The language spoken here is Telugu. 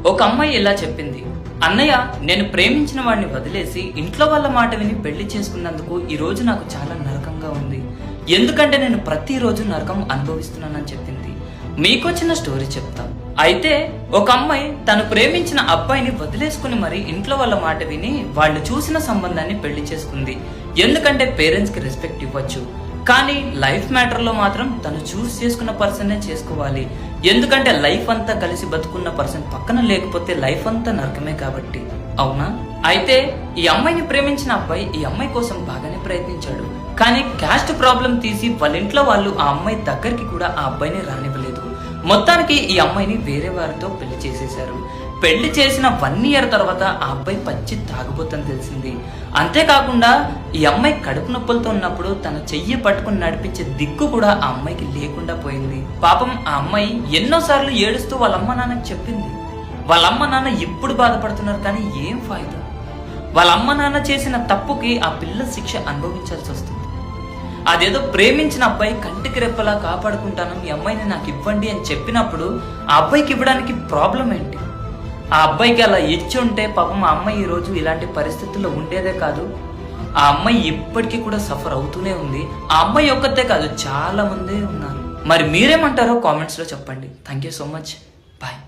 ఒక అమ్మాయి ఇలా చెప్పింది, అన్నయ్య నేను ప్రేమించిన వాడిని వదిలేసి ఇంట్లో వాళ్ళ మాట విని పెళ్లి చేసుకున్నందుకు ఈ రోజు నాకు చాలా నరకంగా ఉంది. ఎందుకంటే నేను ప్రతిరోజు నరకం అనుభవిస్తున్నానని చెప్పింది. మీకు చిన్న స్టోరీ చెప్తా. అయితే ఒక అమ్మాయి తను ప్రేమించిన అబ్బాయిని వదిలేసుకుని మరి ఇంట్లో వాళ్ళ మాట విని వాళ్ళు చూసిన సంబంధాన్ని పెళ్లి చేసుకుంది. ఎందుకంటే పేరెంట్స్ కి రెస్పెక్ట్ ఇవ్వచ్చు, కానీ లైఫ్ మ్యాటర్ లో మాత్రం తను చూస్ చేసుకున్న పర్సన్ చేసుకోవాలి. ఎందుకంటే లైఫ్ అంతా కలిసి బతుకున్న పర్సన్ పక్కన లేకపోతే లైఫ్ అంతా నరకమే కాబట్టి. అవునా? అయితే ఈ అమ్మాయిని ప్రేమించిన అబ్బాయి ఈ అమ్మాయి కోసం బాగానే ప్రయత్నించాడు, కానీ క్యాస్ట్ ప్రాబ్లం తీసి వాళ్ళ ఇంట్లో వాళ్ళు ఆ అమ్మాయి దగ్గరికి కూడా ఆ అబ్బాయిని రానివ్వలేదు. మొత్తానికి ఈ అమ్మాయిని వేరే వారితో పెళ్లి చేసేశారు. పెళ్లి చేసిన 1 year తర్వాత ఆ అబ్బాయి పచ్చి తాగుబోతని తెలిసింది. అంతేకాకుండా ఈ అమ్మాయి కడుపు నొప్పులతో ఉన్నప్పుడు తన చెయ్యి పట్టుకుని నడిపించే దిక్కు కూడా ఆ అమ్మాయికి లేకుండా పోయింది. పాపం ఆ అమ్మాయి ఎన్నోసార్లు ఏడుస్తూ వాళ్ళ అమ్మ నాన్నకి చెప్పింది. వాళ్ళ అమ్మ నాన్న ఇప్పుడు బాధపడుతున్నారు, కానీ ఏం ఫాయిదా? వాళ్ళ అమ్మ నాన్న చేసిన తప్పుకి ఆ పిల్ల శిక్ష అనుభవించాల్సి వస్తుంది. అదేదో ప్రేమించిన అబ్బాయి కంటికి రెప్పలా కాపాడుకుంటాను, మీ అమ్మాయిని నాకు ఇవ్వండి అని చెప్పినప్పుడు ఆ అబ్బాయికి ఇవ్వడానికి ప్రాబ్లం ఏంటి? ఆ అబ్బాయికి అలా ఇచ్చి ఉంటే పాపం ఆ అమ్మాయి ఈ రోజు ఇలాంటి పరిస్థితుల్లో ఉండేదే కాదు. ఆ అమ్మాయి ఇప్పటికీ కూడా సఫర్ అవుతూనే ఉంది. ఆ అమ్మాయి ఒక్కతే కాదు, చాలా మంది ఉన్నారు. మరి మీరేమంటారో కామెంట్స్ లో చెప్పండి. Thank you so much. Bye.